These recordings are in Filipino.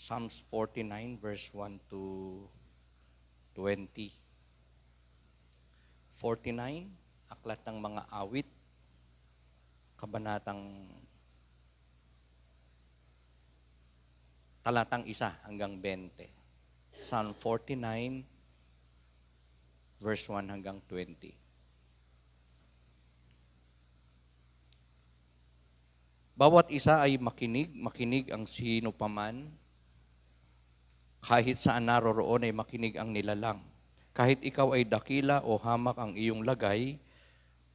Psalms 49 verse 1 to 20. 49, Aklat ng mga Awit, kabanatang talatang 1 hanggang 20. Psalm 49 verse 1 hanggang 20. Bawat isa ay makinig ang sino paman. Kahit saan naroroon ay makinig ang nilalang. Kahit ikaw ay dakila o hamak ang iyong lagay,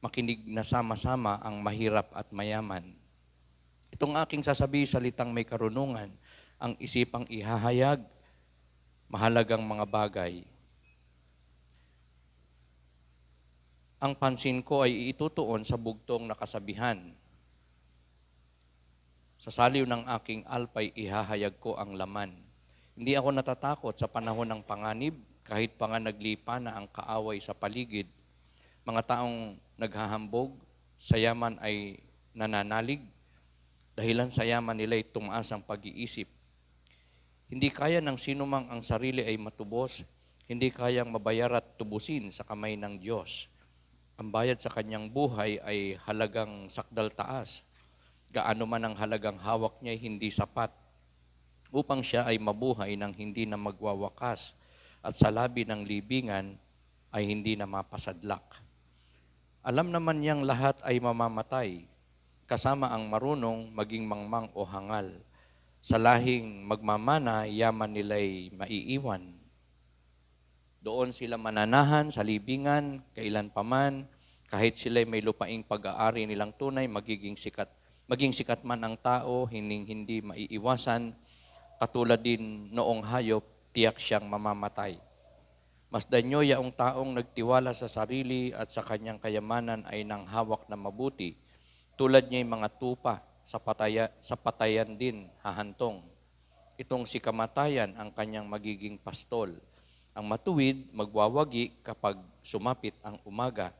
makinig na sama-sama ang mahirap at mayaman. Itong aking sasabihin, salitang may karunungan, ang isipang ihahayag, mahalagang mga bagay. Ang pansin ko ay itutuon sa bugtong na kasabihan. Sa saliw ng aking alpay, ihahayag ko ang laman. Hindi ako natatakot sa panahon ng panganib, kahit pa nga naglipa na ang kaaway sa paligid. Mga taong naghahambog, sa yaman ay nananalig, dahilan sa yaman nila ay tumaas ang pag-iisip. Hindi kaya ng sinumang ang sarili ay matubos, hindi kayang mabayar at tubusin sa kamay ng Diyos. Ang bayad sa kanyang buhay ay halagang sakdal taas. Gaano man ang halagang hawak niya ay hindi sapat upang siya ay mabuhay ng hindi na magwawakas at sa labi ng libingan ay hindi na mapasadlak. Alam naman niyang lahat ay mamamatay, kasama ang marunong maging mangmang o hangal. Sa lahing magmamana, yaman nila'y maiiwan. Doon sila mananahan sa libingan, kailan paman, kahit sila'y may lupaing pag-aari nilang tunay, maging sikat man ang tao, hindi maiiwasan, katulad din noong hayop, tiyak siyang mamamatay. Masdan niyo yaong taong nagtiwala sa sarili at sa kanyang kayamanan ay nang hawak na mabuti, tulad niya'y mga tupa, sa patayan din hahantong. Itong si kamatayan ang kanyang magiging pastol. Ang matuwid magwawagi kapag sumapit ang umaga,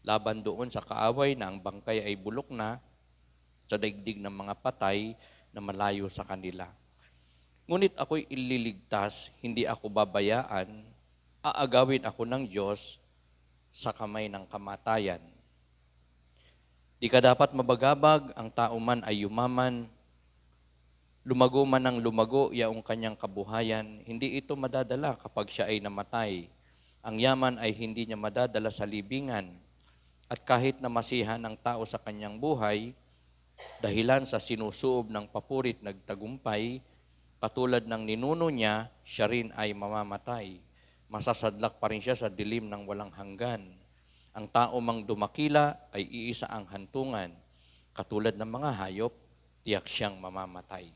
laban doon sa kaaway na ang bangkay ay bulok na sa daigdig ng mga patay na malayo sa kanila. Ngunit ako'y ililigtas, hindi ako babayaan, aagawin ako ng Diyos sa kamay ng kamatayan. Di ka dapat mabagabag, ang tao man ay yumaman, lumago man ng lumago, yaong kanyang kabuhayan, hindi ito madadala kapag siya ay namatay. Ang yaman ay hindi niya madadala sa libingan, at kahit na masihan ang tao sa kanyang buhay, dahilan sa sinusuob ng papurit nagtagumpay, katulad ng ninuno niya, siya rin ay mamamatay. Masasadlak pa rin siya sa dilim ng walang hanggan. Ang tao mang dumakila ay iisa ang hantungan. Katulad ng mga hayop, tiyak siyang mamamatay.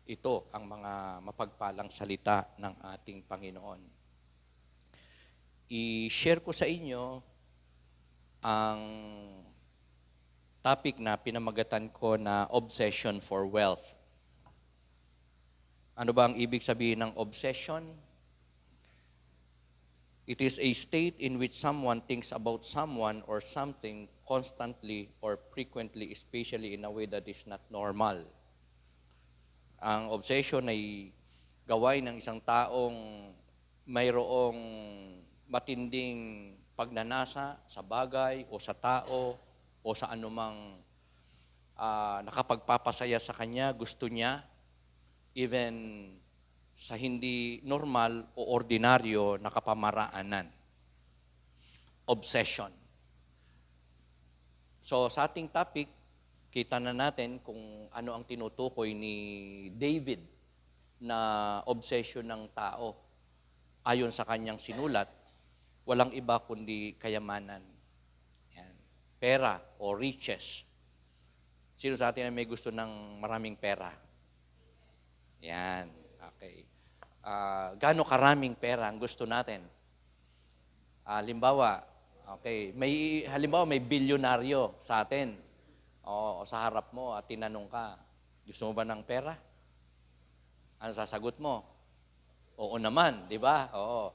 Ito ang mga mapagpalang salita ng ating Panginoon. I-share ko sa inyo ang topic na pinamagatan ko na obsession for wealth. Ano ba ang ibig sabihin ng obsession? It is a state in which someone thinks about someone or something constantly or frequently, especially in a way that is not normal. Ang obsession ay gawain ng isang taong mayroong matinding pagnanasa sa bagay o sa tao o sa anumang nakapagpapasaya sa kanya, gusto niya, even sa hindi normal o ordinaryo na kapamaraanan. Obsession. So sa ating topic, kita na natin kung ano ang tinutukoy ni David na obsession ng tao. Ayon sa kanyang sinulat, walang iba kundi kayamanan. Yan. Pera o riches. Sino sa atin ay may gusto ng maraming pera? Yan. Okay. Gaano karaming pera ang gusto natin? Halimbawa, may bilyonaryo sa atin o sa harap mo at tinanong ka, gusto mo ba ng pera? Ano sasagot mo? Oo naman, di ba? Oo.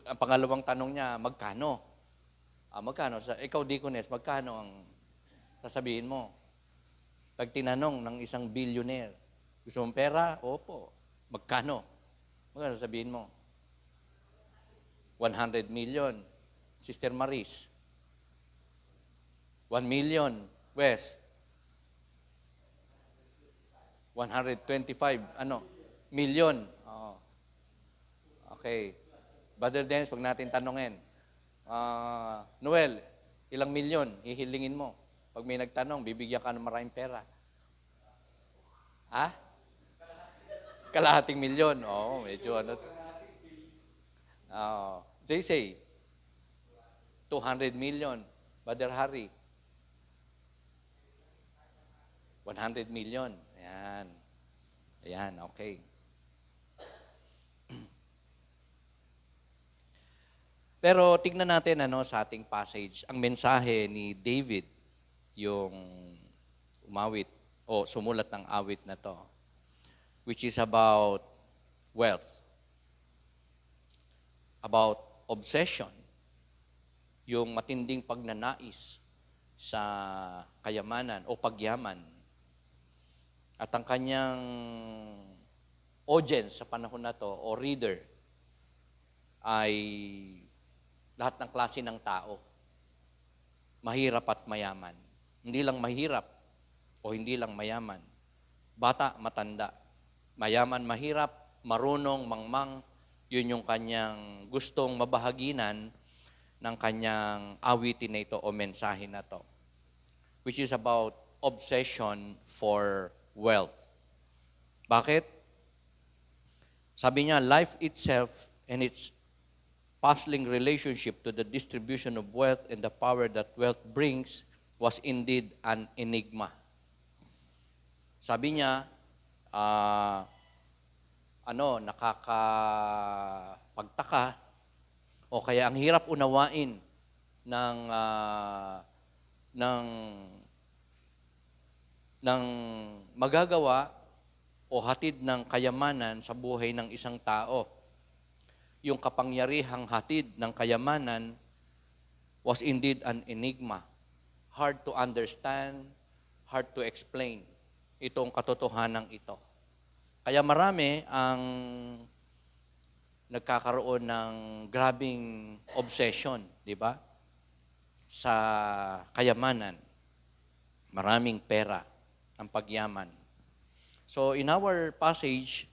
Ang pangalawang tanong niya, magkano? Magkano? Ikaw, Deaconess, magkano ang sasabihin mo? Pag tinanong ng isang billionaire, gusto mong pera? Opo. Magkano? Magkano sabihin mo? 100 million. Sister Maris. 1 million. Wes. 125. Million. Oo. Okay. Brother Dennis, wag natin tanongin. Noel, ilang milyon hihilingin mo? Pag may nagtanong, bibigyan ka ng maraming pera. Ha? Kalahating milyon. Oo, medyo ano. JC, 200 million. Brother Harry, 100 million. Ayan. Ayan, okay. Pero tignan natin sa ating passage, ang mensahe ni David, yung umawit o sumulat ng awit na to, which is about wealth, about obsession, yung matinding pagnanais sa kayamanan o pagyaman. At ang kanyang audience sa panahon na to o reader ay lahat ng klase ng tao. Mahirap at mayaman. Hindi lang mahirap o hindi lang mayaman. Bata, matanda. Mayaman, mahirap, marunong, mangmang. Yun yung kanyang gustong mabahaginan ng kanyang awitin na ito o mensahe na to. Which is about obsession for wealth. Bakit? Sabi niya, life itself and its puzzling relationship to the distribution of wealth and the power that wealth brings was indeed an enigma. Sabi niya, nakakapagtaka o kaya ang hirap unawain ng magagawa o hatid ng kayamanan sa buhay ng isang tao. Yung kapangyarihang hatid ng kayamanan was indeed an enigma. Hard to understand, hard to explain itong katotohanan ito. Kaya marami ang nagkakaroon ng grabing obsession, di ba? Sa kayamanan. Maraming pera ang pagyaman. So in our passage,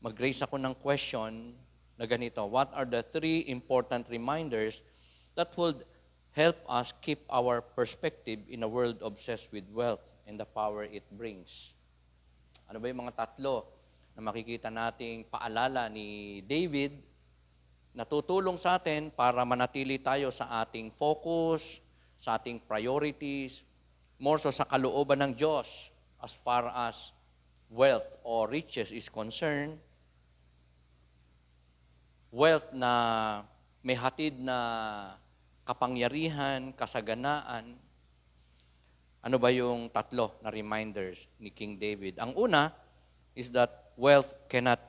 mag-raise ako ng question na ganito, what are the 3 important reminders that would help us keep our perspective in a world obsessed with wealth and the power it brings? Ano ba yung mga 3 na makikita nating paalala ni David na tutulong sa atin para manatili tayo sa ating focus, sa ating priorities, more so sa kalooban ng Diyos as far as wealth or riches is concerned? Wealth na may hatid na kapangyarihan, kasaganaan. Ano ba yung 3 na reminders ni King David? Ang una is that wealth cannot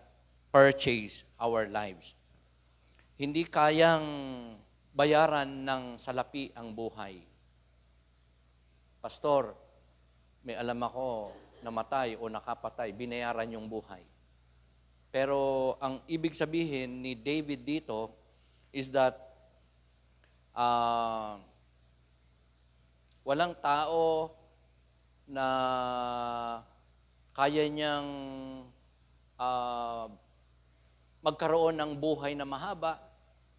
purchase our lives. Hindi kayang bayaran ng salapi ang buhay. Pastor, may alam ako namatay o nakapatay, binayaran yung buhay. Pero ang ibig sabihin ni David dito is that walang tao na kaya niyang magkaroon ng buhay na mahaba,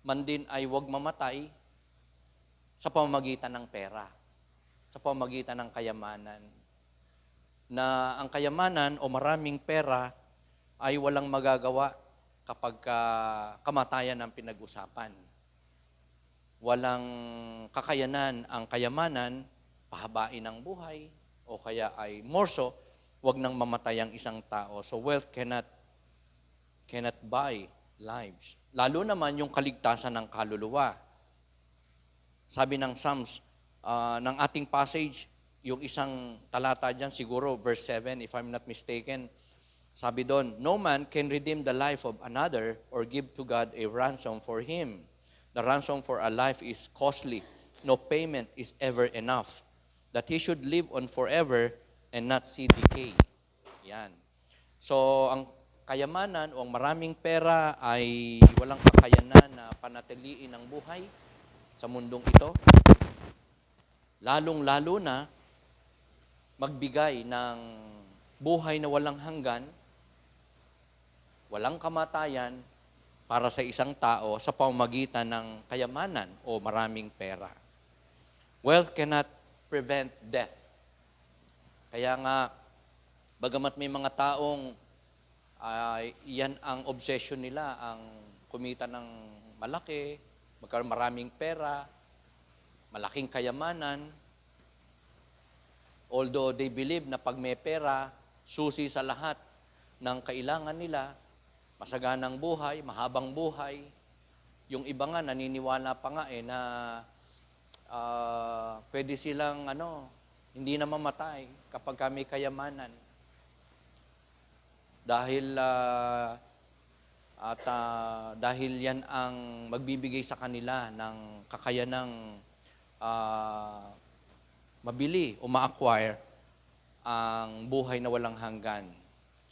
man din ay huwag mamatay sa pamamagitan ng pera, sa pamamagitan ng kayamanan. Na ang kayamanan o maraming pera ay walang magagawa kapag kamatayan ang pinag-usapan. Walang kakayanan ang kayamanan, pahabain ang buhay, o kaya ay more so, wag nang mamatay ang isang tao. So wealth cannot buy lives. Lalo naman yung kaligtasan ng kaluluwa. Sabi ng Psalms, ng ating passage, yung isang talata dyan, siguro verse 7, if I'm not mistaken, sabi doon, no man can redeem the life of another or give to God a ransom for him. The ransom for a life is costly. No payment is ever enough. That he should live on forever and not see decay. Yan. So, ang kayamanan o ang maraming pera ay walang kakayanan na panatiliin ang buhay sa mundong ito. Lalong-lalo na magbigay ng buhay na walang hanggan, walang kamatayan para sa isang tao sa pamamagitan ng kayamanan o maraming pera. Wealth cannot prevent death. Kaya nga, bagamat may mga taong yan ang obsession nila, ang kumita ng malaki, magkaroon maraming pera, malaking kayamanan, although they believe na pag may pera, susi sa lahat ng kailangan nila, masaganang buhay, mahabang buhay. Yung iba nga naniniwala pa nga na pwede silang hindi na mamatay kapag may kayamanan. Dahil yan ang magbibigay sa kanila ng kakayanang mabili o ma-acquire ang buhay na walang hanggan.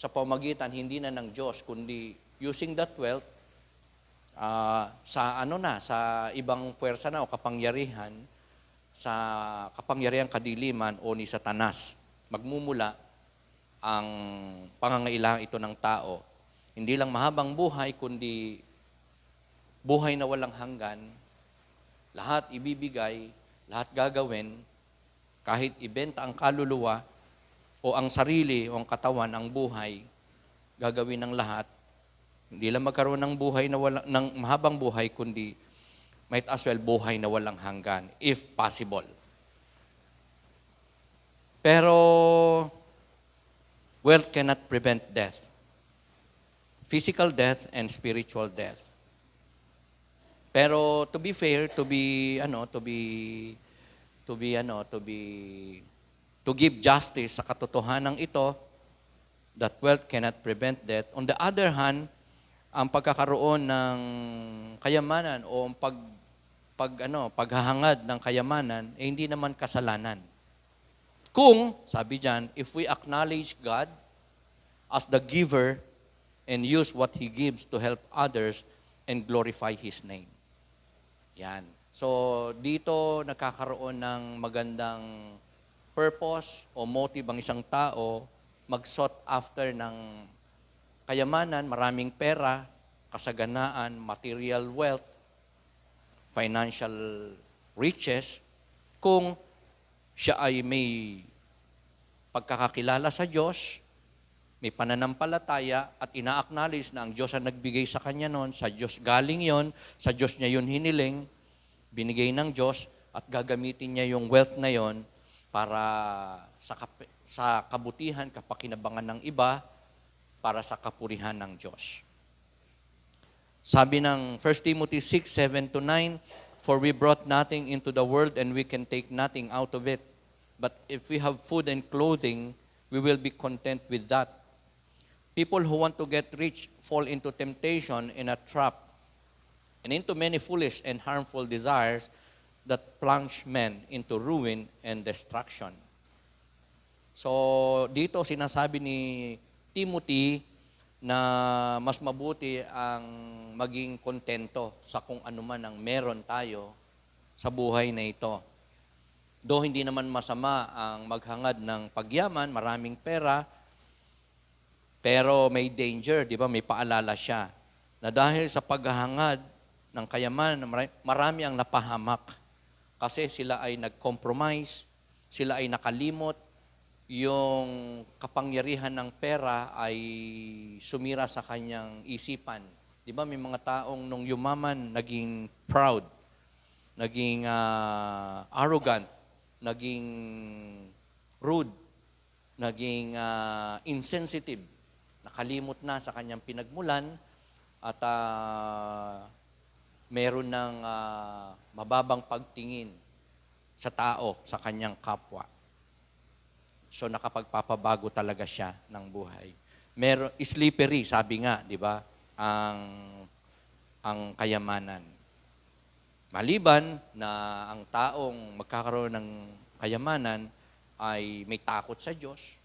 Sa pamagitan hindi na ng Diyos, kundi using that wealth sa ibang puwersa na o kapangyarihan, sa kapangyarihang kadiliman o ni Satanas. Magmumula ang pangangailangan ito ng tao. Hindi lang mahabang buhay, kundi buhay na walang hanggan. Lahat ibibigay, lahat gagawin, kahit ibenta ang kaluluwa o ang sarili o ang katawan, ang buhay, gagawin ng lahat. Hindi lang magkaroon ng buhay ng mahabang buhay, kundi might as well buhay na walang hanggan, if possible. Pero wealth cannot prevent death. Physical death and spiritual death. Pero to be fair, to give justice sa katotohanan ito, that wealth cannot prevent death. On the other hand, ang pagkakaroon ng kayamanan o ang paghahangad ng kayamanan hindi naman kasalanan. Kung, sabi diyan, if we acknowledge God as the giver and use what He gives to help others and glorify His name. Yan. So, dito nakakaroon ng magandang purpose o motive ang isang tao mag-sought after ng kayamanan, maraming pera, kasaganaan, material wealth, financial riches, kung siya ay may pagkakakilala sa Diyos, may pananampalataya at ina-acknowledge na ang Diyos ang nagbigay sa kanya noon, sa Diyos galing yon, sa Diyos niya yun hiniling, binigay ng Diyos at gagamitin niya yung wealth na yon para sa kabutihan, kapakinabangan ng iba, para sa kapurihan ng Diyos. Sabi ng 1 Timothy 6:7-9, "For we brought nothing into the world and we can take nothing out of it. But if we have food and clothing, we will be content with that." People who want to get rich fall into temptation and a trap and into many foolish and harmful desires that plunge men into ruin and destruction. So, dito sinasabi ni Timothy na mas mabuti ang maging kontento sa kung ano man ang meron tayo sa buhay na ito. Though hindi naman masama ang maghangad ng pagyaman, maraming pera, pero may danger, di ba? May paalala siya na dahil sa paghahangad ng kayamanan, marami ang napahamak kasi sila ay nag-compromise, sila ay nakalimot, yung kapangyarihan ng pera ay sumira sa kanyang isipan. Di ba may mga taong nung yumaman, naging proud, naging arrogant, naging rude, naging insensitive, nakalimot na sa kanyang pinagmulan at meron ng mababang pagtingin sa tao, sa kanyang kapwa. So nakapagpapabago talaga siya ng buhay. Slippery, sabi nga, di ba, ang kayamanan. Maliban na ang taong magkakaroon ng kayamanan ay may takot sa Diyos,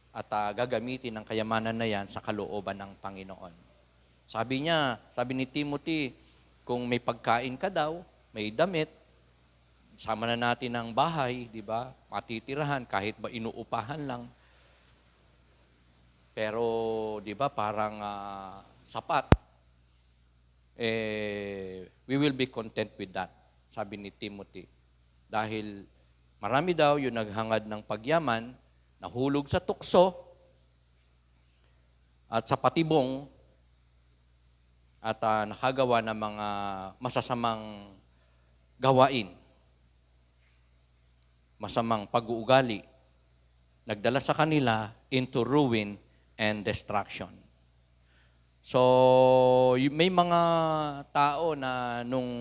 at gagamitin ang kayamanan na yan sa kalooban ng Panginoon. Sabi ni Timothy, kung may pagkain ka daw, may damit, sama na natin ang bahay, di ba? Matitirahan kahit ba inuupahan lang. Pero, di ba, parang sapat. We will be content with that, sabi ni Timothy. Dahil marami daw yung naghangad ng pagyaman, nahulog sa tukso at sa patibong at nakagawa ng mga masasamang gawain, masamang pag-uugali, nagdala sa kanila into ruin and destruction. So, may mga tao na nung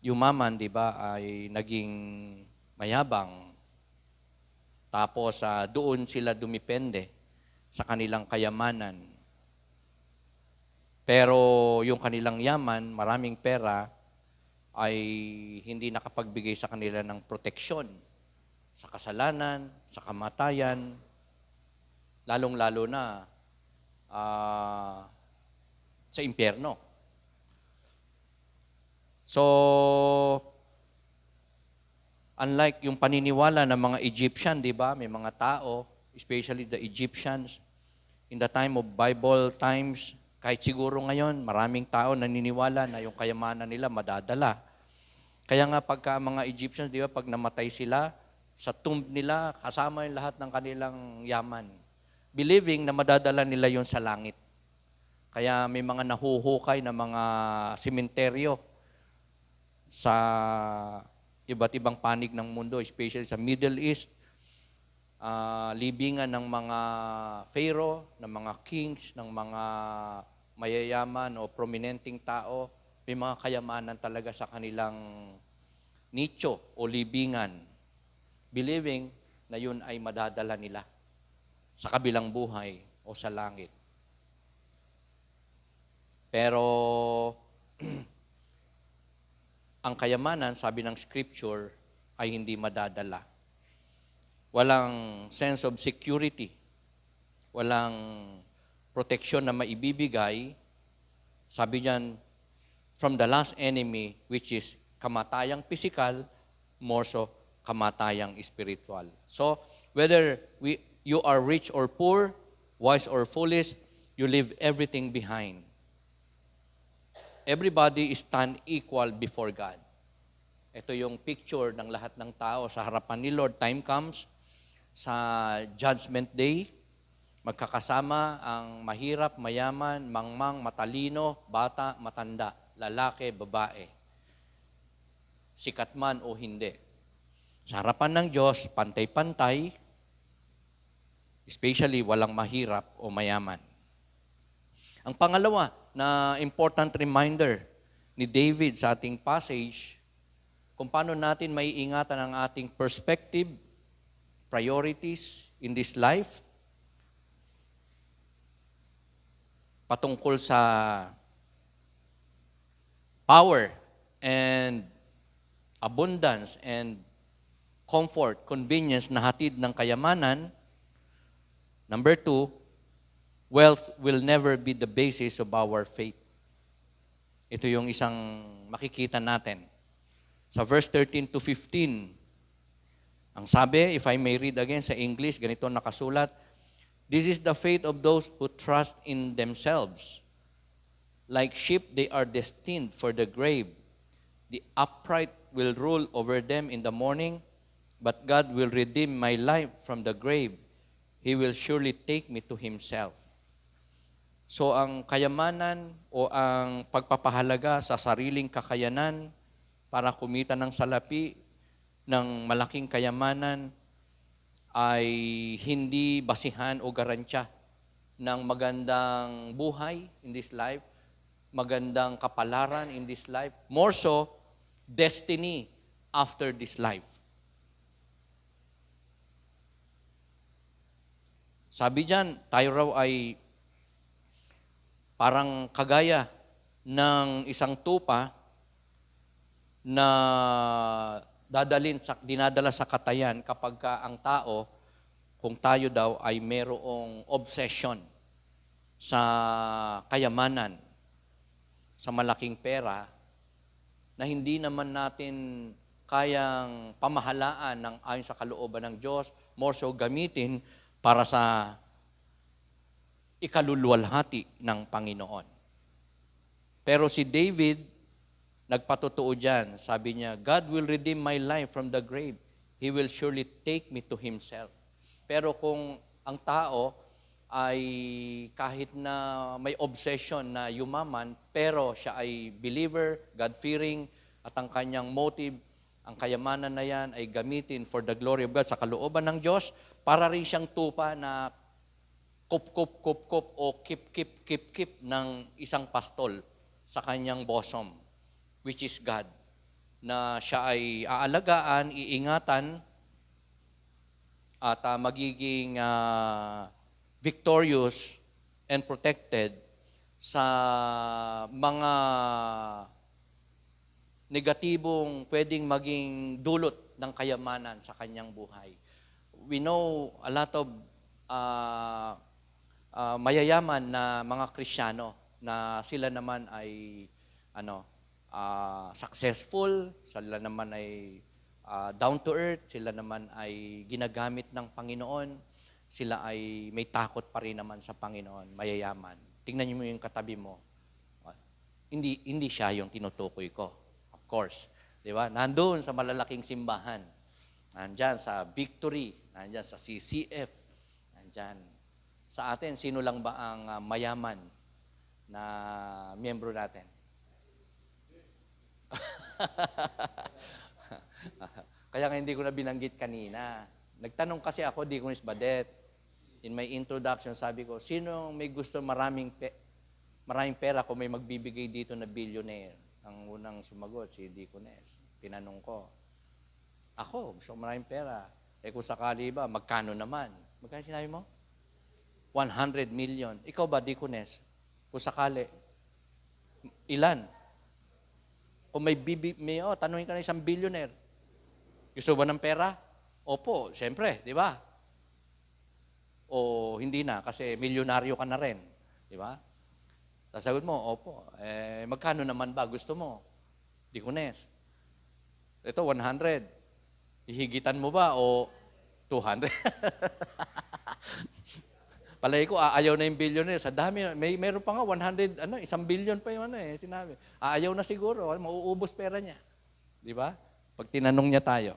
yumaman, di ba, ay naging mayabang. Tapos doon sila dumipende sa kanilang kayamanan. Pero yung kanilang yaman, maraming pera, ay hindi nakapagbigay sa kanila ng proteksyon sa kasalanan, sa kamatayan, lalong-lalo na sa impyerno. So, unlike yung paniniwala ng mga Egyptian, di ba? May mga tao, especially the Egyptians, in the time of Bible times, kahit siguro ngayon, maraming tao naniniwala na yung kayamanan nila madadala. Kaya nga pagka mga Egyptians, di ba, pag namatay sila, sa tomb nila, kasama yung lahat ng kanilang yaman. Believing na madadala nila yon sa langit. Kaya may mga nahuhukay na mga sementeryo sa iba't ibang panig ng mundo, especially sa Middle East, libingan ng mga pharaoh, ng mga kings, ng mga mayayaman o prominenteng tao, may mga kayamanan talaga sa kanilang nicho o libingan, believing na yun ay madadala nila sa kabilang buhay o sa langit. Pero ang kayamanan, sabi ng Scripture, ay hindi madadala. Walang sense of security. Walang proteksyon na maibibigay. Sabi diyan, from the last enemy, which is kamatayang physical, more so kamatayang spiritual. So, whether you are rich or poor, wise or foolish, you leave everything behind. Everybody is stand equal before God. Ito yung picture ng lahat ng tao sa harapan ni Lord. Time comes, sa Judgment Day, magkakasama ang mahirap, mayaman, mangmang, matalino, bata, matanda, lalaki, babae, sikat man o hindi. Sa harapan ng Diyos, pantay-pantay, especially walang mahirap o mayaman. Ang pangalawa na important reminder ni David sa ating passage, kung paano natin maiingatan ang ating perspective, priorities in this life, patungkol sa power and abundance and comfort, convenience na hatid ng kayamanan. Number 2, wealth will never be the basis of our faith. Ito yung isang makikita natin. Sa verse 13 to 15, ang sabi, if I may read again sa English, ganito nakasulat, "This is the faith of those who trust in themselves. Like sheep, they are destined for the grave. The upright will rule over them in the morning, but God will redeem my life from the grave. He will surely take me to Himself." So ang kayamanan o ang pagpapahalaga sa sariling kakayanan para kumita ng salapi ng malaking kayamanan ay hindi basihan o garansya ng magandang buhay in this life, magandang kapalaran in this life, more so, destiny after this life. Sabi diyan, tayo raw ay parang kagaya ng isang tupa na dinadala sa katayan kapag ang tao kung tayo daw ay merong obsession sa kayamanan, sa malaking pera, na hindi naman natin kayang pamahalaan ng ayon sa kalooban ng Diyos, more so gamitin para sa ikaluluwalhati ng Panginoon. Pero si David, nagpatotoo dyan. Sabi niya, God will redeem my life from the grave. He will surely take me to Himself. Pero kung ang tao ay kahit na may obsession na yumaman, pero siya ay believer, God-fearing, at ang kanyang motive, ang kayamanan na yan ay gamitin for the glory of God sa kalooban ng Diyos, para rin siyang tupa na kup o kip ng isang pastol sa kanyang bosom, which is God, na siya ay aalagaan, iingatan, at magiging victorious and protected sa mga negatibong pwedeng maging dulot ng kayamanan sa kanyang buhay. We know a lot of mayayaman na mga Kristiyano na sila naman ay successful, sila naman ay down to earth, sila naman ay ginagamit ng Panginoon, sila ay may takot pa rin naman sa Panginoon, mayayaman. Tingnan niyo mo yung katabi mo. Hindi siya yung tinutukoy ko. Of course. Di ba? Nandun sa malalaking simbahan. Nandyan sa Victory. Nandyan sa CCF. Nandyan. Sa atin, sino lang ba ang mayaman na miyembro natin? Kaya nga hindi ko na binanggit kanina. Nagtanong kasi ako, Deaconess Badet. In my introduction, sabi ko, sino may gusto maraming pera kung may magbibigay dito na billionaire? Ang unang sumagot, si Deaconess. Tinanong ko, ako, gusto ko maraming pera. Kung sakali ba, magkano naman? Magkano sinabi mo? 100 million. Ikaw ba, Deaconess? Kung sakali, ilan? Kung tanungin ka na isang billionaire, gusto ba ng pera? Opo, siyempre, di ba? O hindi na, kasi milyonaryo ka na rin. Di ba? Sasagot mo, opo. Magkano naman ba gusto mo? Deaconess. Ito, 100. Ihigitan mo ba o 200? Palagi ko, ayaw na yung billionaire. Sa dami, meron pa nga 100, 1 billion pa yung sinabi. Ayaw na siguro, mauubos pera niya. Di ba? Pag tinanong niya tayo.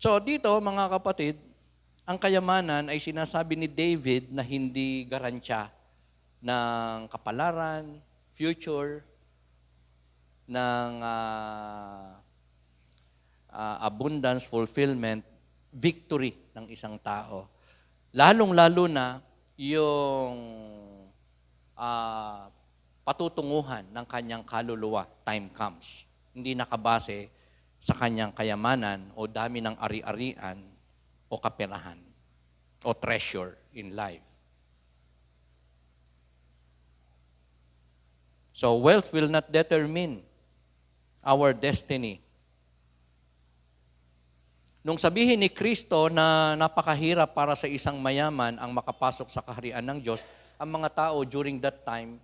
So dito, mga kapatid, ang kayamanan ay sinasabi ni David na hindi garansya ng kapalaran, future, ng abundance, fulfillment, victory ng isang tao. Lalong-lalo na yung patutunguhan ng kanyang kaluluwa, time comes. Hindi nakabase sa kanyang kayamanan o dami ng ari-arian o kaperahan o treasure in life. So wealth will not determine our destiny. Nung sabihin ni Kristo na napakahirap para sa isang mayaman ang makapasok sa kaharian ng Diyos, ang mga tao during that time,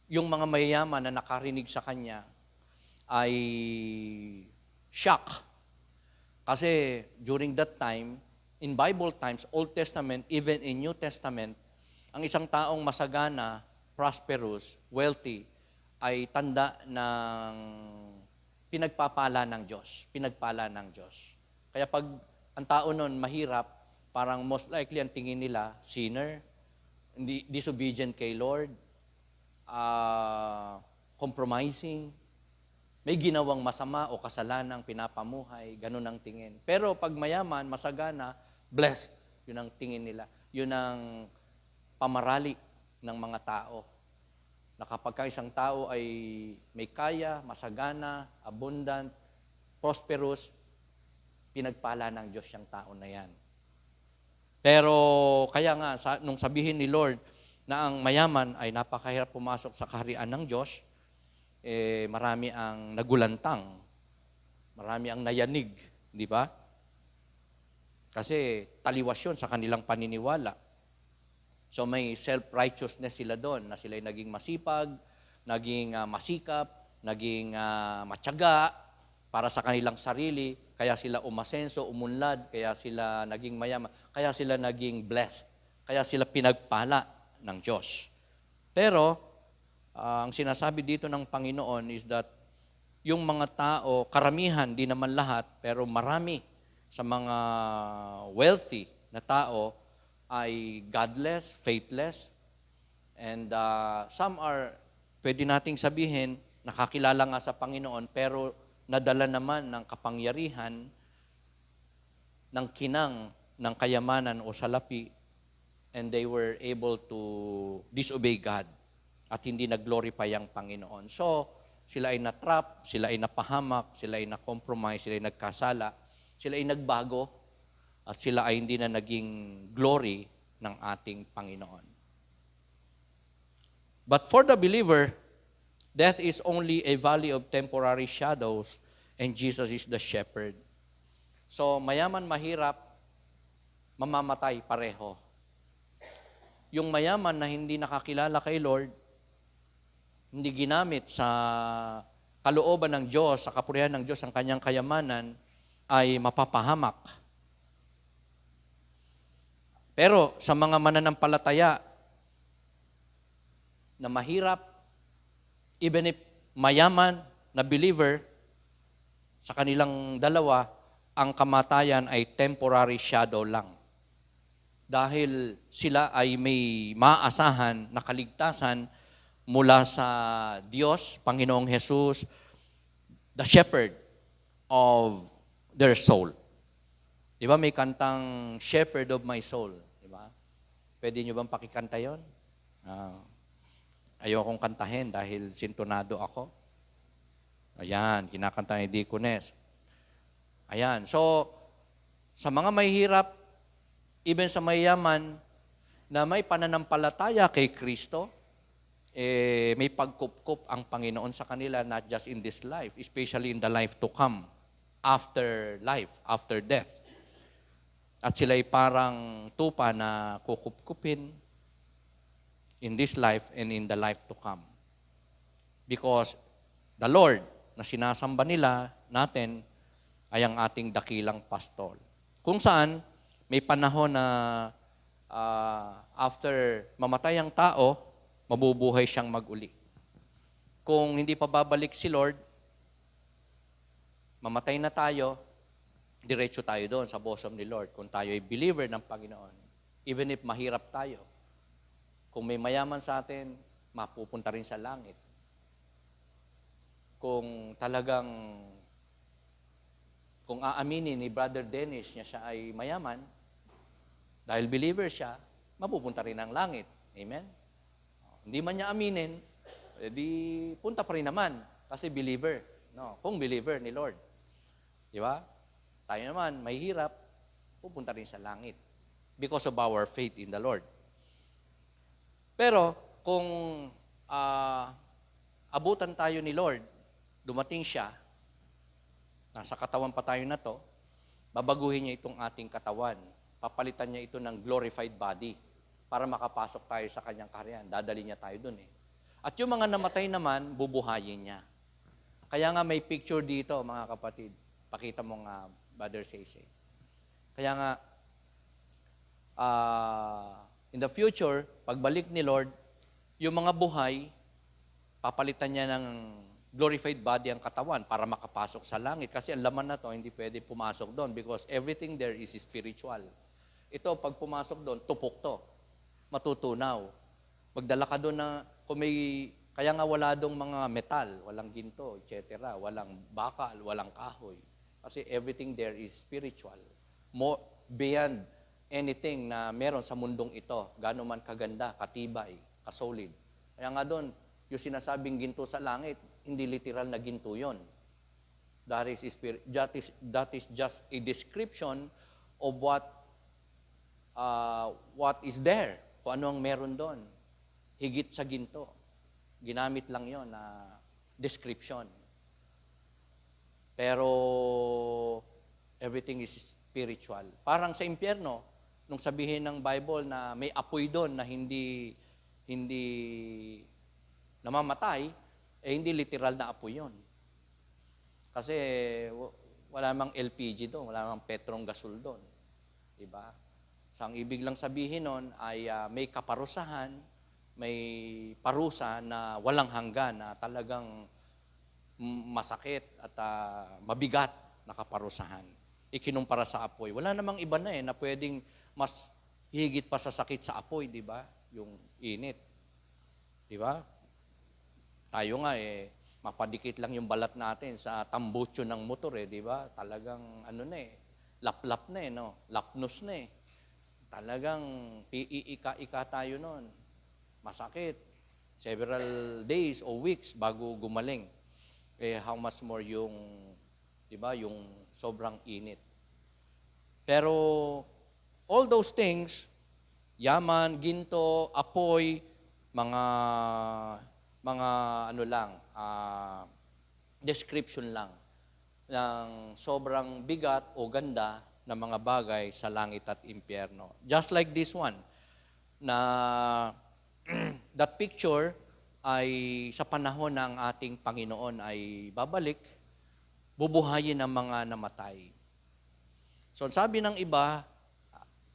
yung mga mayayaman na nakarinig sa Kanya, ay shock. Kasi during that time, in Bible times, Old Testament, even in New Testament, ang isang taong masagana, prosperous, wealthy, ay tanda ng pinagpapala ng Diyos. Pinagpala ng Diyos. Kaya pag ang tao nun mahirap, parang most likely ang tingin nila, sinner, disobedient kay Lord, compromising, may ginawang masama o kasalanang pinapamuhay, ganun ang tingin. Pero pag mayaman, masagana, blessed, yun ang tingin nila. Yun ang pamarali ng mga tao. Na kapag isang tao ay may kaya, masagana, abundant, prosperous, pinagpala ng Diyos yung tao na yan. Pero kaya nga, nung sabihin ni Lord na ang mayaman ay napakahirap pumasok sa kaharian ng Diyos, marami ang nagulantang, marami ang nayanig, di ba? Kasi taliwas yun sa kanilang paniniwala. So may self-righteousness sila doon, na sila ay naging masipag, naging masikap, naging matyaga para sa kanilang sarili, kaya sila umasenso, umunlad, kaya sila naging mayaman, kaya sila naging blessed, kaya sila pinagpala ng Diyos. Pero, ang sinasabi dito ng Panginoon is that yung mga tao, karamihan, di naman lahat, pero marami sa mga wealthy na tao ay godless, faithless, and some are, pwede nating sabihin, nakakilala nga sa Panginoon, pero nadala naman ng kapangyarihan, ng kinang, ng kayamanan o salapi, and they were able to disobey God at hindi nag-glorify ang Panginoon. So, sila ay natrap, sila ay napahamak, sila ay na-compromise, sila ay nagkasala, sila ay nagbago, at sila ay hindi na naging glory ng ating Panginoon. But for the believer, death is only a valley of temporary shadows and Jesus is the shepherd. So, mayaman, mahirap, mamamatay pareho. Yung mayaman na hindi nakakilala kay Lord, hindi ginamit sa kalooban ng Diyos, sa kapurihan ng Diyos, ang kanyang kayamanan, ay mapapahamak. Pero sa mga mananampalataya na mahirap, even if mayaman na believer, sa kanilang dalawa, ang kamatayan ay temporary shadow lang. Dahil sila ay may maaasahan na kaligtasan mula sa Diyos, Panginoong Jesus, the shepherd of their soul. Di ba may kantang Shepherd of My Soul? Di ba? Pwede nyo bang pakikanta yon? Ayokong kantahin dahil sintonado ako. Ayan, kinakanta ni Deaconess. Ayan, so sa mga mahihirap, even sa mayaman, na may pananampalataya kay Kristo, may pagkupkup ang Panginoon sa kanila, not just in this life, especially in the life to come, after life, after death. At sila'y parang tupa na kukupkupin in this life and in the life to come. Because the Lord na sinasamba nila natin ay ang ating dakilang pastol. Kung saan may panahon na after mamatay ang tao, mabubuhay siyang mag-uli. Kung hindi pa babalik si Lord, mamatay na tayo, diretso tayo doon sa bosom ni Lord. Kung tayo ay believer ng Panginoon, even if mahirap tayo, kung may mayaman sa atin, mapupunta rin sa langit. Kung talagang, kung aaminin ni Brother Dennis niya siya ay mayaman, dahil believer siya, mapupunta rin ang langit. Amen? Hindi man niya aminin, di punta pa rin naman kasi believer. No, kung believer ni Lord. Di ba? Tayo naman, may hirap, pupunta rin sa langit because of our faith in the Lord. Pero kung abutan tayo ni Lord, dumating siya, nasa katawan pa tayo na to, babaguhin niya itong ating katawan. Papalitan niya ito ng glorified body para makapasok tayo sa kanyang kaharian. Dadali niya tayo dun eh. At yung mga namatay naman, bubuhayin niya. Kaya nga may picture dito, mga kapatid. Pakita mo nga, Brother Sese. Kaya nga, in the future, pagbalik ni Lord, yung mga buhay, papalitan niya ng glorified body ang katawan para makapasok sa langit. Kasi ang laman na to, hindi pwede pumasok doon because everything there is spiritual. Ito, pag pumasok doon, tupok to. Matutunaw. Magdala ka doon na, kaya nga wala doong mga metal, walang ginto, etc. Walang bakal, walang kahoy. Kasi everything there is spiritual. More beyond anything na meron sa mundong ito. Gaano man kaganda, katibay, kasolid. Kaya nga doon, yung sinasabing ginto sa langit, hindi literal na ginto yun. That is just a description of what is there. Kung ano ang meron doon. Higit sa ginto. Ginamit lang yon na description. Pero everything is spiritual. Parang sa impyerno, nung sabihin ng Bible na may apoy doon na hindi namamatay, hindi literal na apoy yun. Kasi wala mang LPG doon, wala mang petrong gasol doon. Diba? So ang ibig lang sabihin nun ay may kaparusahan, may parusa na walang hanggan, na talagang masakit at mabigat na kaparusahan. Ikinumpara sa apoy. Wala namang iba na na pwedeng mas higit pa sa sakit sa apoy, di ba? Yung init. Di ba? Tayo nga mapadikit lang yung balat natin sa tambutso ng motor di ba? Talagang laplap na no? Lapnos na Talagang iika-ika tayo noon. Masakit. Several days o weeks bago gumaling. How much more yung, di ba, yung sobrang init. Pero all those things, yaman, ginto, apoy, mga description lang ng sobrang bigat o ganda ng mga bagay sa langit at impyerno. Just like this one, na that picture ay sa panahon ng ating Panginoon ay babalik, bubuhayin ang mga namatay. So sabi ng iba,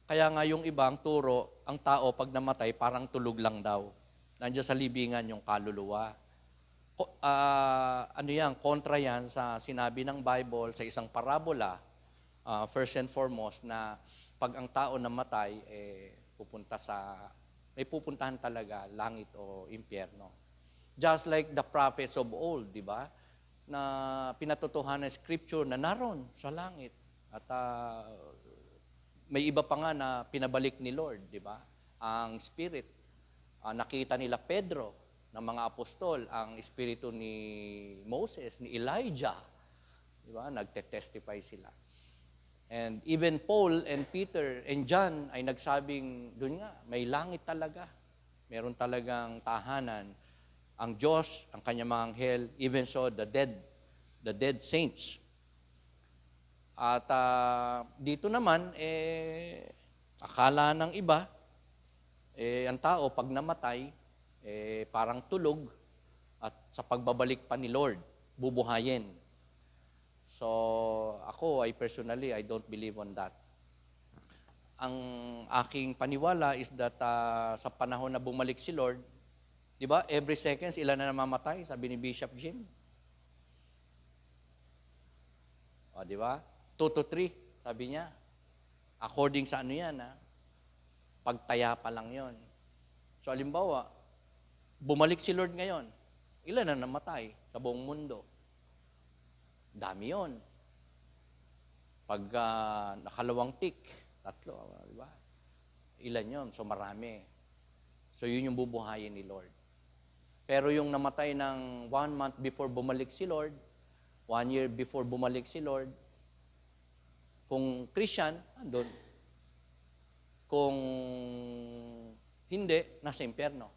kaya nga yung ibang turo, ang tao pag namatay parang tulog lang daw. Nandiyan sa libingan yung kaluluwa. Kontra yan sa sinabi ng Bible sa isang parabola, first and foremost, na pag ang tao namatay, may pupuntahan talaga, langit o impyerno. Just like the prophets of old, di ba? Na pinatotohanan ng scripture na naroon sa langit. At may iba pa nga na pinabalik ni Lord, di ba? Ang Spirit. Nakita nila Pedro, ng mga apostol, ang Espiritu ni Moses, ni Elijah. Di ba? Nagte-testify sila. And even Paul and Peter and John ay nagsabing, doon nga, may langit talaga. Meron talagang tahanan. Ang Diyos, ang kanyang mga anghel, even so, the dead saints. At dito naman, akala ng iba, ang tao pag namatay, parang tulog at sa pagbabalik pa ni Lord, bubuhayin. So, ako, personally, I don't believe on that. Ang aking paniwala is that sa panahon na bumalik si Lord, di ba, every seconds, ilan na namamatay, sabi ni Bishop Jim. O, di ba? 2 to 3, sabi niya. According sa yan, pagtaya pa lang yon. So, alimbawa, bumalik si Lord ngayon, ilan na namatay sa buong mundo? Dami yon. Pag nakalawang tick, 3, di ba? Ilan yon? So, marami. So, yun yung bubuhayin ni Lord. Pero yung namatay ng 1 month before bumalik si Lord, 1 year before bumalik si Lord, kung Christian, andun. Kung hindi, nasa impyerno.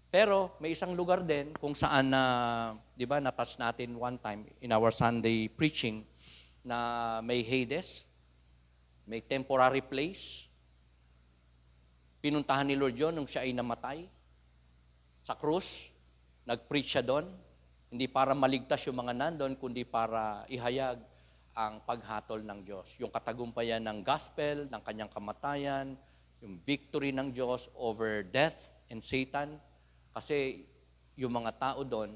Pero may isang lugar din kung saan di ba, natouch natin one time in our Sunday preaching na may Hades, may temporary place. Pinuntahan ni Lord yun nung siya ay namatay sa krus. Nag-preach siya doon. Hindi para maligtas yung mga nandun, kundi para ihayag ang paghatol ng Diyos. Yung katagumpayan ng gospel, ng kanyang kamatayan, yung victory ng Diyos over death and Satan. Kasi yung mga tao doon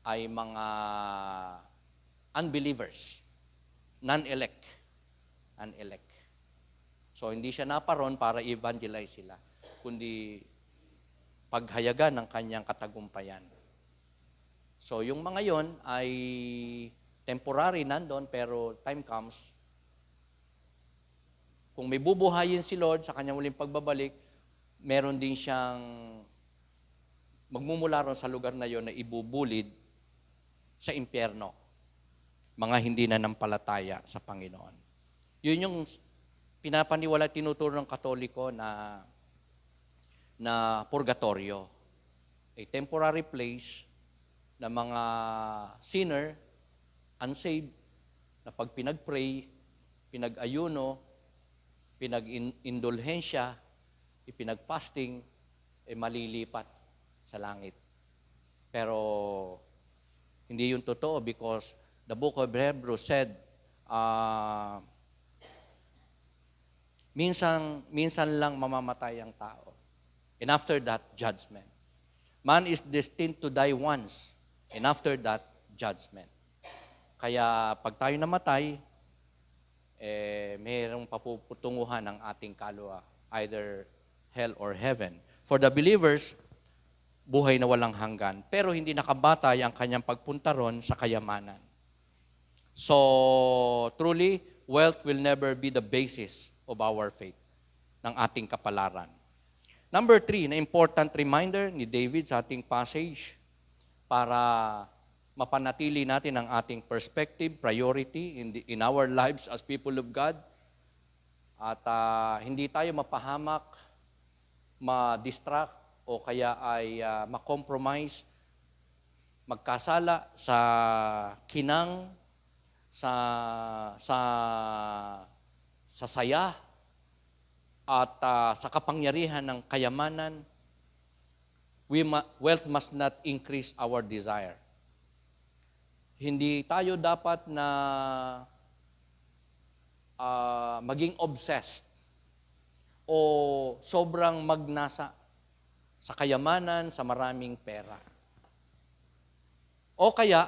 ay mga unbelievers, non-elect. So hindi siya naparoon para evangelize sila, kundi paghayagan ng kanyang katagumpayan. So yung mga yon ay temporary nandun, pero time comes, kung may bubuhayin si Lord sa kanyang muling pagbabalik, meron din siyang magmumula ron sa lugar na yon na ibubulid sa impyerno. Mga hindi na nampalataya sa Panginoon. Yun yung pinapaniwala, tinuturo ng Katoliko na purgatorio. A temporary place na mga sinner, unsaved, na pag pinag-pray, pinag-ayuno, pinag-indulhensya, ipinag-fasting, malilipat sa langit. Pero hindi yun totoo because the book of Hebrews said, minsan lang mamamatay ang tao. And after that, judgment. Man is destined to die once. And after that, judgment. Kaya pag tayo namatay, mayroong papupunguhan ng ating kaluluwa, either hell or heaven. For the believers, buhay na walang hanggan. Pero hindi nakabatay ang kanyang pagpunta ron sa kayamanan. So, truly, wealth will never be the basis of our faith, ng ating kapalaran. Number 3, na important reminder ni David sa ating passage para mapanatili natin ang ating perspective, priority in our lives as people of God. At hindi tayo mapahamak, ma-distract, o kaya ay ma-compromise, magkasala sa kinang, sa saya, at sa kapangyarihan ng kayamanan. Wealth must not increase our desire. Hindi tayo dapat na maging obsessed o sobrang magnasa sa kayamanan, sa maraming pera. O kaya,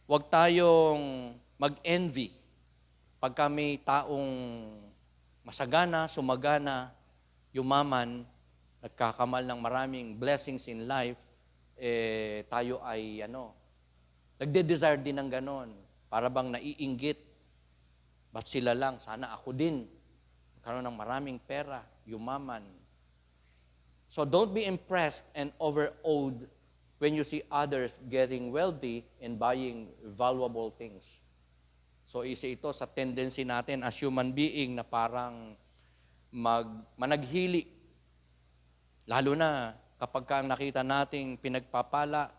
huwag tayong mag-envy pagka may taong masagana, sumagana, yumaman, nagkakamal ng maraming blessings in life, tayo ay nagde-desire din ng ganon. Para bang naiinggit. Ba't sila lang? Sana ako din. Magkaroon ng maraming pera, yumaman. So don't be impressed and overawed when you see others getting wealthy and buying valuable things. So isa ito sa tendency natin as human being na parang managhili. Lalo na kapag nakita nating pinagpapala,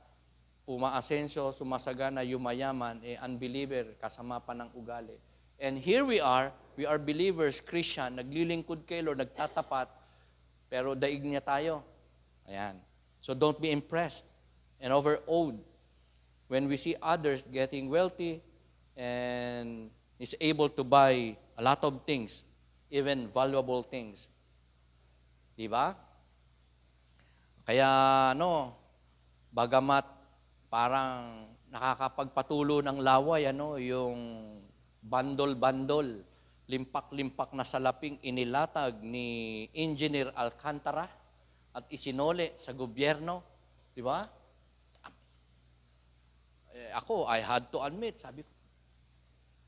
umaasensyo, sumasagana, yumayaman, unbeliever, kasama pa ng ugali. And here we are believers, Christian, naglilingkod kay Lord, nagtatapat, pero daig niya tayo. Ayan. So don't be impressed and overawed when we see others getting wealthy and is able to buy a lot of things, even valuable things. Diba? Kaya, bagamat parang nakakapagpatulo ng laway, yung bandol-bandol, limpak-limpak na salaping inilatag ni Engineer Alcantara at isinole sa gobyerno. Di ba? Ako, I had to admit, sabi ko,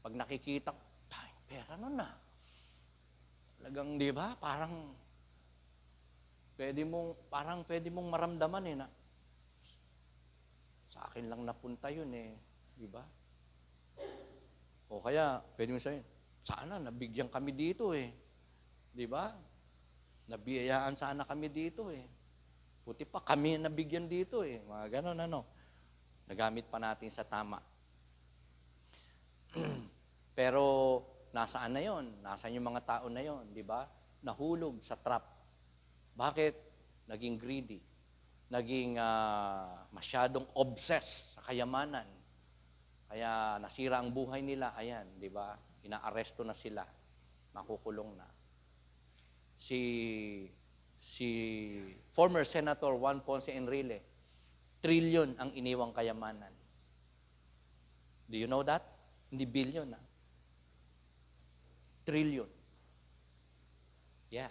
pag nakikita ko, pera nun na. Talagang, di ba, parang pwede mong maramdaman na sa akin lang napunta yun di ba? O kaya, pwede mo sabihin, sana nabigyan kami dito di ba? Nabiyayaan sana kami dito Puti pa kami nabigyan dito Mga ganon Nagamit pa natin sa tama. Pero nasaan na yon? Nasaan yung mga tao na yon, di ba? Nahulog sa trap. Bakit? Naging greedy. Naging masyadong obsessed sa kayamanan. Kaya nasira ang buhay nila. Ayan, di ba? Inaaresto na sila. Makukulong na. Si former Senator Juan Ponce Enrile, trillion ang iniwang kayamanan. Do you know that? Hindi billion Trillion. Yeah.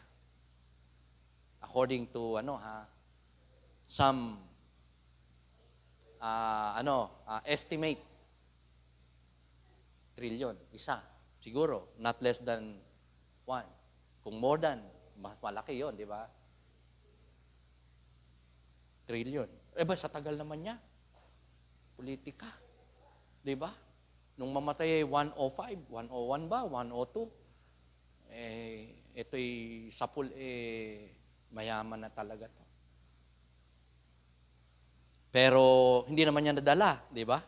According to some estimate, trillion, isa. Siguro, not less than one. Kung more than, malaki yon, di ba? Trillion. Ba, sa tagal naman niya. Politika. Di ba? Nung mamatay ay 105, 101 ba? 102. Ito'y sapul, mayaman na talaga to. Pero, hindi naman niya nadala, di ba?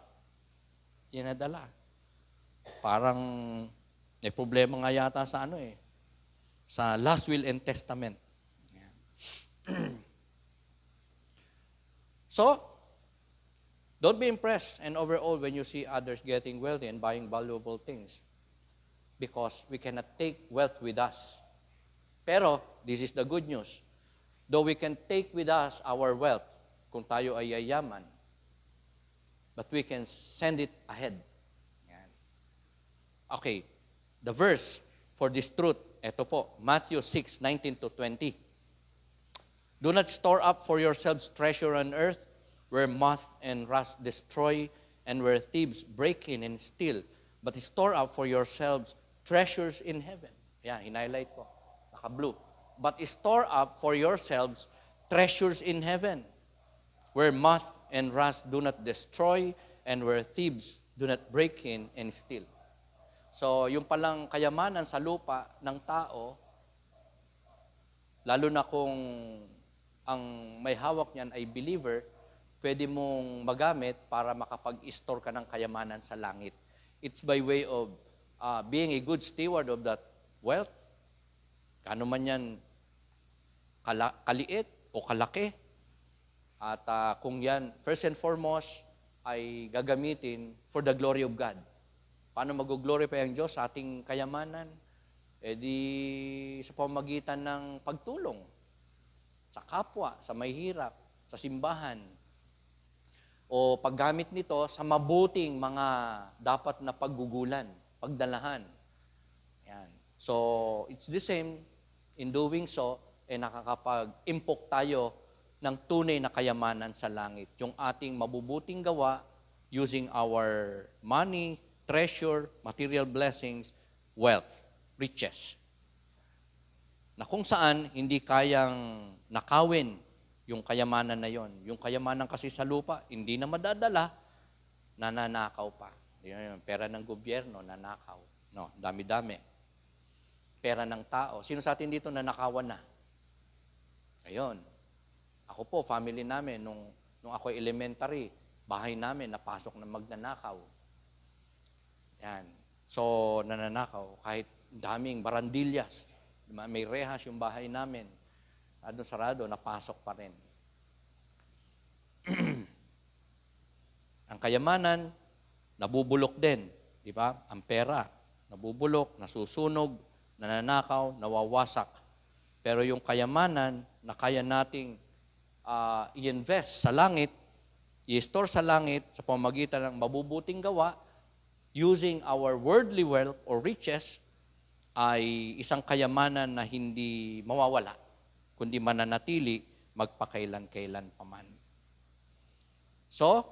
Hindi nadala. Parang May problema nga yata sa sa last will and testament. Yan. So, don't be impressed and overawed when you see others getting wealthy and buying valuable things because we cannot take wealth with us. Pero, this is the good news. Though we can take with us our wealth kung tayo ay yayaman, but we can send it ahead. Yan. Okay, the verse for this truth, ito po, Matthew 6:19-20. Do not store up for yourselves treasure on earth, where moth and rust destroy, and where thieves break in and steal. But store up for yourselves treasures in heaven. Yan, in-highlight ko. Naka-blue. But store up for yourselves treasures in heaven, where moth and rust do not destroy, and where thieves do not break in and steal. So, yung palang kayamanan sa lupa ng tao, lalo na kung ang may hawak niyan ay believer, pwede mong magamit para makapag-store ka ng kayamanan sa langit. It's by way of being a good steward of that wealth. Kano man yan kaliit o kalaki. At kung yan, first and foremost, ay gagamitin for the glory of God. Paano mag-glorify ang Diyos sa ating kayamanan? E di sa pamamagitan ng pagtulong sa kapwa, sa mahihirap, sa simbahan, o paggamit nito sa mabuting mga dapat na paggugulan, pagdalahan. Yan. So, it's the same. In doing so, nakakapag-impok tayo ng tunay na kayamanan sa langit. Yung ating mabubuting gawa using our money, treasure, material blessings, wealth, riches. Na kung saan hindi kayang nakawin yung kayamanan na yon. Yung kayamanan kasi sa lupa, hindi na madadala, nananakaw pa. Pera ng gobyerno, nanakaw. No, dami-dami. Pera ng tao. Sino sa atin dito nanakawan na? Ayun. Ako po, family namin, nung ako elementary, bahay namin, napasok na magnanakaw. Yan. So, nananakaw. Kahit daming barandilyas. May rehas yung bahay namin. Doon sarado, napasok pa rin. Ang kayamanan, nabubulok din. Di ba? Ang pera, nabubulok, nasusunog, nananakaw, nawawasak. Pero yung kayamanan na kaya nating i-invest sa langit, i-store sa langit sa pamamagitan ng mabubuting gawa, using our worldly wealth or riches, ay isang kayamanan na hindi mawawala, kundi mananatili magpakailan-kailan paman. So,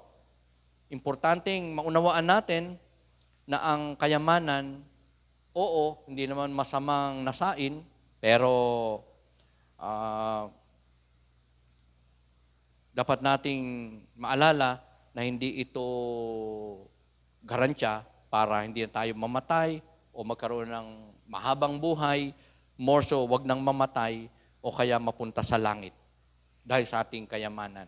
importanteng maunawaan natin na ang kayamanan, oo, hindi naman masamang nasain, pero dapat nating maalala na hindi ito garansya para hindi tayo mamatay o magkaroon ng mahabang buhay, more so wag nang mamatay o kaya mapunta sa langit dahil sa ating kayamanan.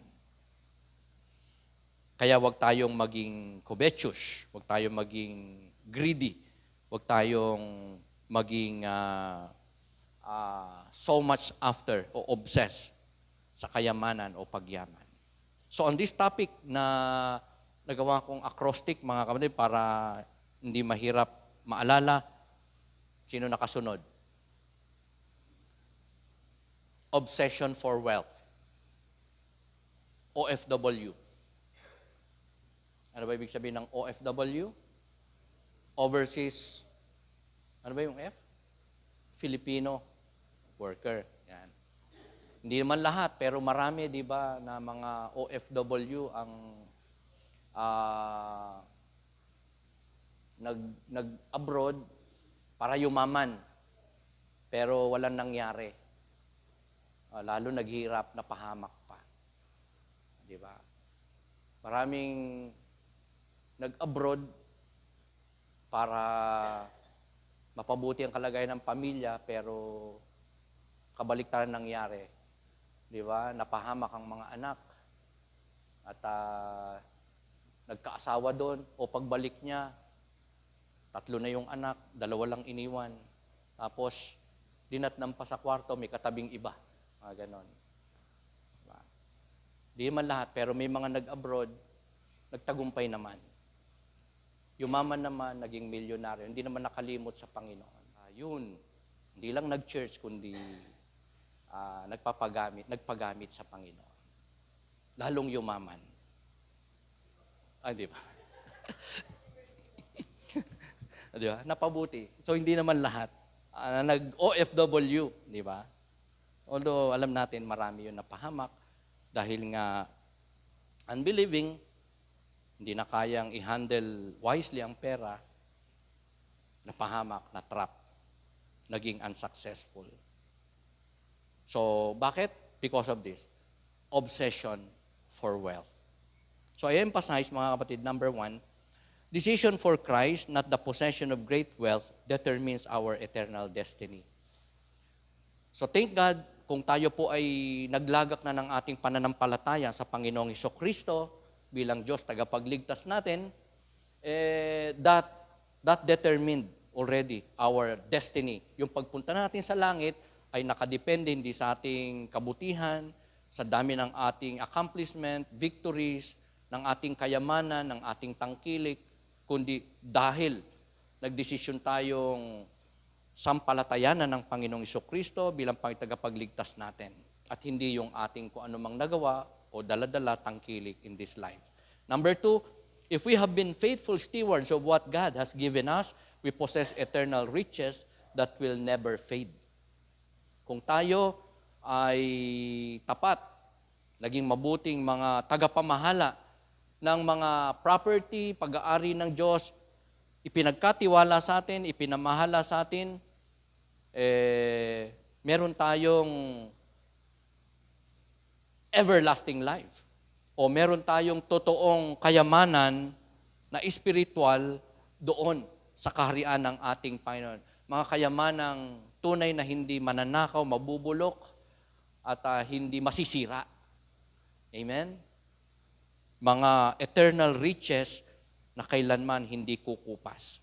Kaya wag tayong maging covetous, wag tayong maging greedy, wag tayong maging so much after o obsessed sa kayamanan o pagyaman. So on this topic na nagawa kong acrostic, mga kapatid, para hindi mahirap maalala, sino nakasunod? Obsession for wealth. OFW. Ano ba ibig sabihin ng OFW? Overseas, ano ba yung F? Filipino worker. Yan. Hindi naman lahat, pero marami, di ba, na mga OFW ang nag-abroad para yumaman, pero walang nangyari. Lalo naghirap, napahamak pa. Di ba? Maraming nag-abroad para mapabuti ang kalagayan ng pamilya, pero kabaliktaran nangyari. Di ba? Napahamak ang mga anak. At nagkaasawa doon, o pagbalik niya, 3 na yung anak, 2 lang iniwan. Tapos, dinatnan pa sa kwarto, may katabing iba. Mga ganon. Diba? Di man lahat, pero may mga nag-abroad, nagtagumpay naman. Yumaman naman, naging milyonaryo. Hindi naman nakalimot sa Panginoon. Yun, hindi lang nag-church, kundi nagpagamit sa Panginoon. Lalong yumaman. Di ba? Di ba? Napabuti. So, hindi naman lahat. Nag-OFW, di ba? Although, alam natin, marami yun napahamak dahil nga unbelieving, hindi na kayang i-handle wisely ang pera, napahamak, na-trap, naging unsuccessful. So, bakit? Because of this. Obsession for wealth. So, I emphasize, mga kapatid, number 1, decision for Christ, not the possession of great wealth, determines our eternal destiny. So, thank God, kung tayo po ay naglagak na ng ating pananampalataya sa Panginoong Hesukristo bilang Diyos, tagapagligtas natin, that determined already our destiny. Yung pagpunta natin sa langit ay nakadepende hindi sa ating kabutihan, sa dami ng ating accomplishment, victories, ng ating kayamanan, ng ating tangkilik, kundi dahil nagdesisyon tayong sampalatayanan ng Panginoong Hesukristo bilang tagapagligtas natin. At hindi yung ating kung anumang nagawa o dala-dala tangkilik in this life. Number 2, if we have been faithful stewards of what God has given us, we possess eternal riches that will never fade. Kung tayo ay tapat, naging mabuting mga tagapamahala ng mga property, pag-aari ng Diyos, ipinagkatiwala sa atin, ipinamahala sa atin, meron tayong everlasting life. O meron tayong totoong kayamanan na espiritual doon sa kaharian ng ating Panginoon. Mga kayamanang tunay na hindi mananakaw, mabubulok, at hindi masisira. Amen? Mga eternal riches na kailanman hindi kukupas.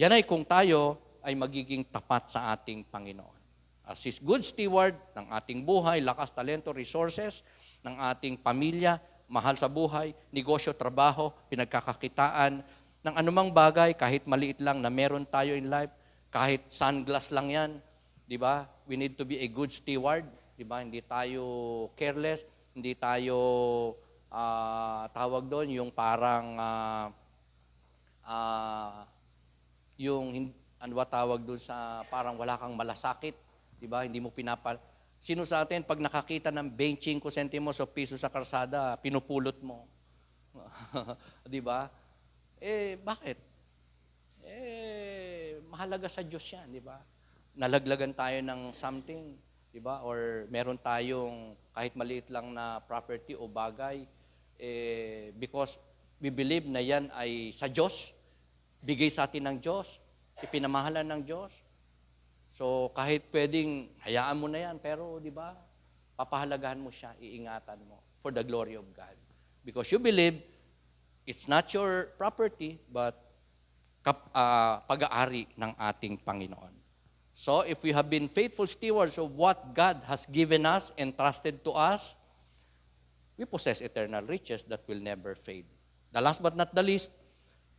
Yan ay kung tayo ay magiging tapat sa ating Panginoon. As His good steward ng ating buhay, lakas, talento, resources, ng ating pamilya, mahal sa buhay, negosyo, trabaho, pinagkakakitaan, ng anumang bagay, kahit maliit lang na meron tayo in life, kahit sunglass lang yan, di ba? We need to be a good steward, di ba? Hindi tayo careless, hindi tayo tawag doon, yung parang yung ano ba tawag doon sa parang wala kang malasakit, di ba? Hindi mo Sino sa atin, pag nakakita ng 25 centimos o piso sa karsada, pinupulot mo? Di ba? Bakit? Mahalaga sa Diyos yan, di ba? Nalaglagan tayo ng something, di ba? Or meron tayong kahit maliit lang na property o bagay, because we believe na yan ay sa Diyos, bigay sa atin ng Diyos, ipinamahalan ng Diyos. So, kahit pwedeng, hayaan mo na yan, pero, di ba, papahalagahan mo siya, iingatan mo for the glory of God. Because you believe, it's not your property, but pag-aari ng ating Panginoon. So, if we have been faithful stewards of what God has given us and trusted to us, we possess eternal riches that will never fade. The last but not the least,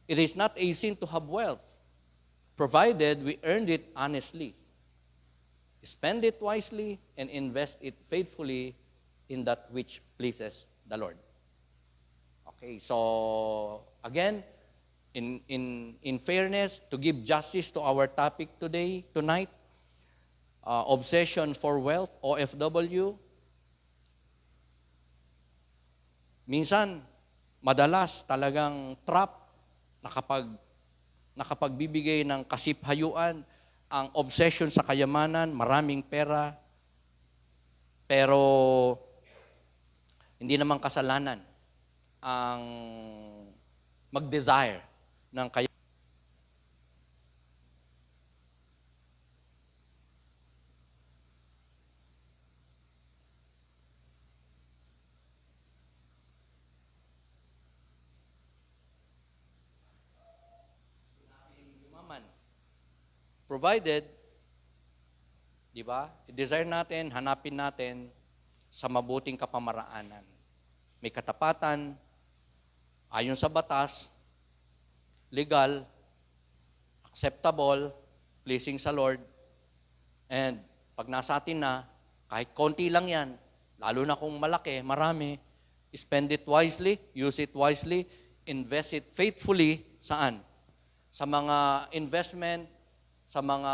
it is not a sin to have wealth, provided we earned it honestly. Spend it wisely and invest it faithfully in that which pleases the Lord. Okay, so again, in fairness, to give justice to our topic tonight, obsession for wealth, OFW, minsan, madalas talagang trap nakapagbibigay ng kasiphayuan, ang obsession sa kayamanan, maraming pera, pero hindi naman kasalanan ang mag-desire ng kayamanan. Provided, di ba, i-desire natin, hanapin natin sa mabuting kapamaraanan. May katapatan, ayon sa batas, legal, acceptable, pleasing sa Lord, and pag nasa atin na, kahit konti lang yan, lalo na kung malaki, marami, spend it wisely, use it wisely, invest it faithfully, saan? Sa mga investment, sa mga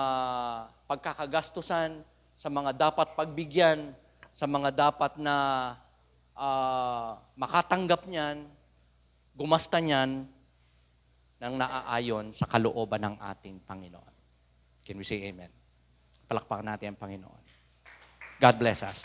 pagkakagastusan, sa mga dapat pagbigyan, sa mga dapat na makatanggap niyan, gumasta niyan, nang naaayon sa kalooban ng ating Panginoon. Can we say amen? Palakpakan natin ang Panginoon. God bless us.